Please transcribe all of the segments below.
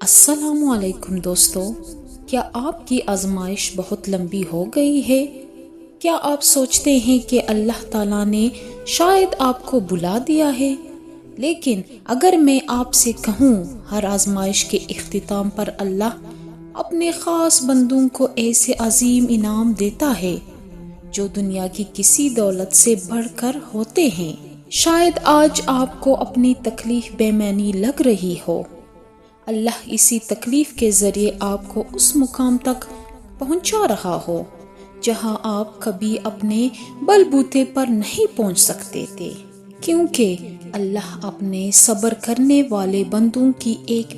السلام علیکم دوستو، کیا آپ کی آزمائش بہت لمبی ہو گئی ہے؟ کیا آپ سوچتے ہیں کہ اللہ تعالیٰ نے شاید آپ کو بلا دیا ہے؟ لیکن اگر میں آپ سے کہوں، ہر آزمائش کے اختتام پر اللہ اپنے خاص بندوں کو ایسے عظیم انعام دیتا ہے جو دنیا کی کسی دولت سے بڑھ کر ہوتے ہیں۔ شاید آج آپ کو اپنی تکلیف بے معنی لگ رہی ہو۔ اللہ اسی تکلیف کے ذریعے آپ کو اس مقام تک پہنچا رہا ہو جہاں آپ کبھی اپنے بل بوتے پر نہیں پہنچ سکتے تھے، کیونکہ اللہ اپنے صبر کرنے والے بندوں کی ایک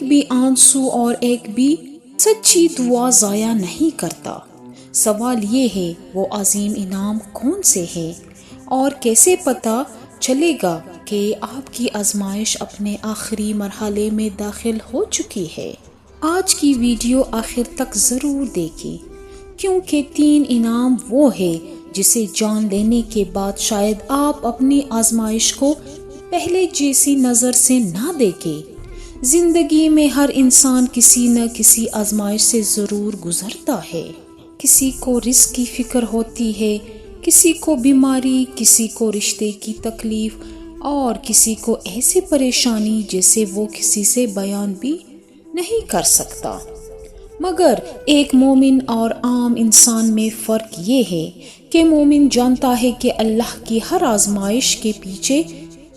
بھی آنسو اور ایک بھی سچی دعا ضائع نہیں کرتا۔ سوال یہ ہے، وہ عظیم انعام کون سے ہے اور کیسے پتہ چلے گا کہ آپ کی آزمائش اپنے آخری مرحلے میں داخل ہو چکی ہے؟ آج کی ویڈیو آخر تک ضرور دیکھیں، کیونکہ 3 انعام وہ ہے جسے جان لینے کے بعد شاید آپ اپنی آزمائش کو پہلے جیسی نظر سے نہ دیکھیں۔ زندگی میں ہر انسان کسی نہ کسی آزمائش سے ضرور گزرتا ہے۔ کسی کو رزق کی فکر ہوتی ہے، کسی کو بیماری، کسی کو رشتے کی تکلیف اور کسی کو ایسی پریشانی جیسے وہ کسی سے بیان بھی نہیں کر سکتا۔ مگر ایک مومن اور عام انسان میں فرق یہ ہے کہ مومن جانتا ہے کہ اللہ کی ہر آزمائش کے پیچھے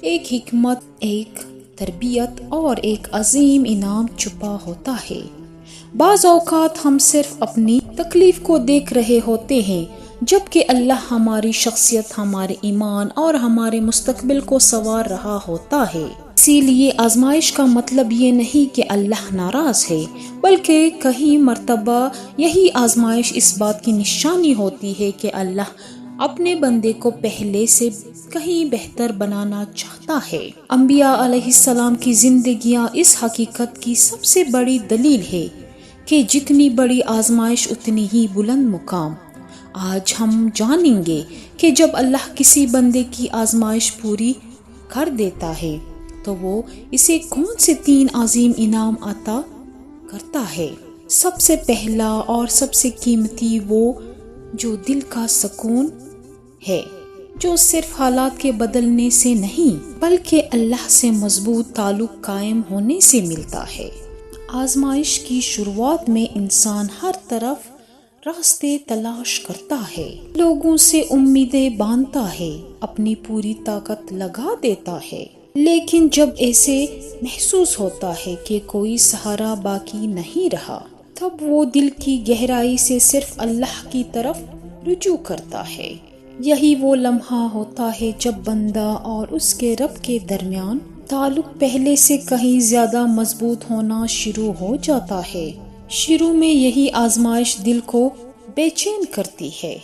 ایک حکمت، ایک تربیت اور ایک عظیم انعام چھپا ہوتا ہے۔ بعض اوقات ہم صرف اپنی تکلیف کو دیکھ رہے ہوتے ہیں، جبکہ اللہ ہماری شخصیت، ہمارے ایمان اور ہمارے مستقبل کو سنوار رہا ہوتا ہے۔ اسی لیے آزمائش کا مطلب یہ نہیں کہ اللہ ناراض ہے، بلکہ کئی مرتبہ یہی آزمائش اس بات کی نشانی ہوتی ہے کہ اللہ اپنے بندے کو پہلے سے کہیں بہتر بنانا چاہتا ہے۔ انبیاء علیہ السلام کی زندگیاں اس حقیقت کی سب سے بڑی دلیل ہے کہ جتنی بڑی آزمائش اتنی ہی بلند مقام۔ آج ہم جانیں گے کہ جب اللہ کسی بندے کی آزمائش پوری کر دیتا ہے تو وہ اسے کون سے 3 عظیم انعام عطا کرتا ہے۔ سب سے پہلا اور سب سے قیمتی وہ جو دل کا سکون ہے، جو صرف حالات کے بدلنے سے نہیں بلکہ اللہ سے مضبوط تعلق قائم ہونے سے ملتا ہے۔ آزمائش کی شروعات میں انسان ہر طرف راستے تلاش کرتا ہے، لوگوں سے امیدیں باندھتا ہے، اپنی پوری طاقت لگا دیتا ہے، لیکن جب ایسے محسوس ہوتا ہے کہ کوئی سہارا باقی نہیں رہا، تب وہ دل کی گہرائی سے صرف اللہ کی طرف رجوع کرتا ہے۔ یہی وہ لمحہ ہوتا ہے جب بندہ اور اس کے رب کے درمیان تعلق پہلے سے کہیں زیادہ مضبوط ہونا شروع ہو جاتا ہے۔ شروع میں یہی آزمائش دل کو بے چین کرتی ہے،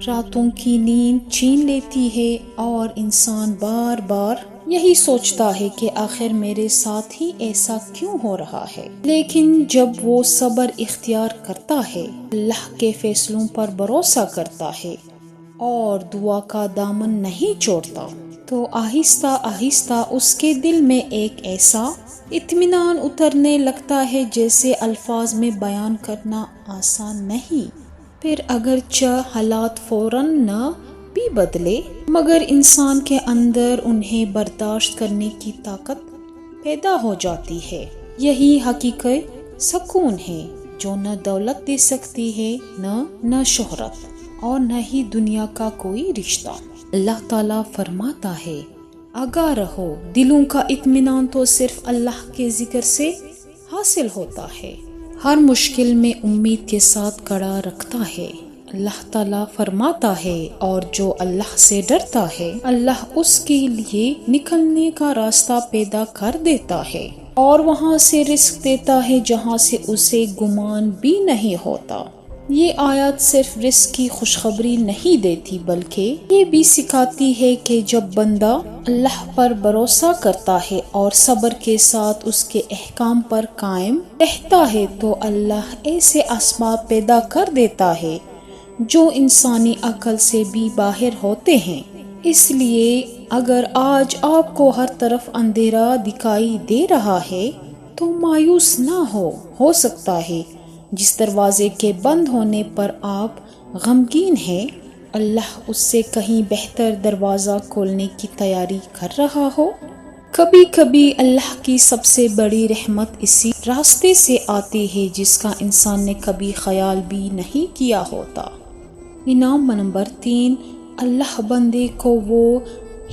راتوں کی نیند چھین لیتی ہے اور انسان بار بار یہی سوچتا ہے کہ آخر میرے ساتھ ہی ایسا کیوں ہو رہا ہے۔ لیکن جب وہ صبر اختیار کرتا ہے، اللہ کے فیصلوں پر بھروسہ کرتا ہے اور دعا کا دامن نہیں چھوڑتا، تو آہستہ آہستہ اس کے دل میں ایک ایسا اطمینان اترنے لگتا ہے جیسے الفاظ میں بیان کرنا آسان نہیں۔ پھر اگرچہ حالات فوراً نہ بھی بدلے، مگر انسان کے اندر انہیں برداشت کرنے کی طاقت پیدا ہو جاتی ہے۔ یہی حقیقی سکون ہے جو نہ دولت دے سکتی ہے، نہ شہرت اور نہ ہی دنیا کا کوئی رشتہ۔ اللہ تعالیٰ فرماتا ہے، آگاہ رہو، دلوں کا اطمینان تو صرف اللہ کے ذکر سے حاصل ہوتا ہے، ہر مشکل میں امید کے ساتھ کھڑا رکھتا ہے۔ اللہ تعالیٰ فرماتا ہے، اور جو اللہ سے ڈرتا ہے، اللہ اس کے لیے نکلنے کا راستہ پیدا کر دیتا ہے اور وہاں سے رزق دیتا ہے جہاں سے اسے گمان بھی نہیں ہوتا۔ یہ آیات صرف رزق کی خوشخبری نہیں دیتی، بلکہ یہ بھی سکھاتی ہے کہ جب بندہ اللہ پر بھروسہ کرتا ہے اور صبر کے ساتھ اس کے احکام پر قائم رہتا ہے تو اللہ ایسے اسباب پیدا کر دیتا ہے جو انسانی عقل سے بھی باہر ہوتے ہیں۔ اس لیے اگر آج آپ کو ہر طرف اندھیرا دکھائی دے رہا ہے تو مایوس نہ ہو سکتا ہے جس دروازے کے بند ہونے پر آپ غمگین ہیں اللہ اس سے کہیں بہتر دروازہ کھولنے کی تیاری کر رہا ہو۔ کبھی کبھی اللہ کی سب سے بڑی رحمت اسی راستے سے آتی ہے جس کا انسان نے کبھی خیال بھی نہیں کیا ہوتا۔ انعام نمبر 3، اللہ بندے کو وہ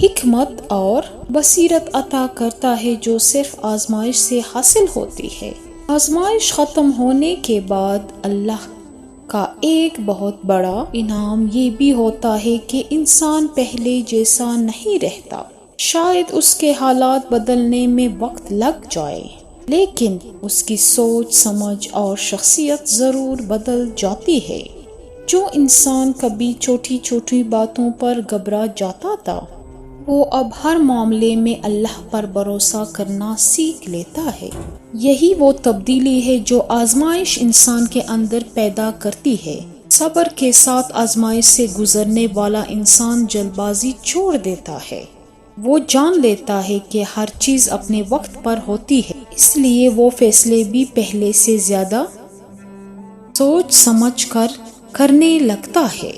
حکمت اور بصیرت عطا کرتا ہے جو صرف آزمائش سے حاصل ہوتی ہے۔ آزمائش ختم ہونے کے بعد اللہ کا ایک بہت بڑا انعام یہ بھی ہوتا ہے کہ انسان پہلے جیسا نہیں رہتا۔ شاید اس کے حالات بدلنے میں وقت لگ جائے لیکن اس کی سوچ سمجھ اور شخصیت ضرور بدل جاتی ہے۔ جو انسان کبھی چھوٹی چھوٹی باتوں پر گھبرا جاتا تھا وہ اب ہر معاملے میں اللہ پر بھروسہ کرنا سیکھ لیتا ہے۔ یہی وہ تبدیلی ہے جو آزمائش انسان کے اندر پیدا کرتی ہے۔ صبر کے ساتھ آزمائش سے گزرنے والا انسان جلد بازی چھوڑ دیتا ہے۔ وہ جان لیتا ہے کہ ہر چیز اپنے وقت پر ہوتی ہے، اس لیے وہ فیصلے بھی پہلے سے زیادہ سوچ سمجھ کر کرنے لگتا ہے۔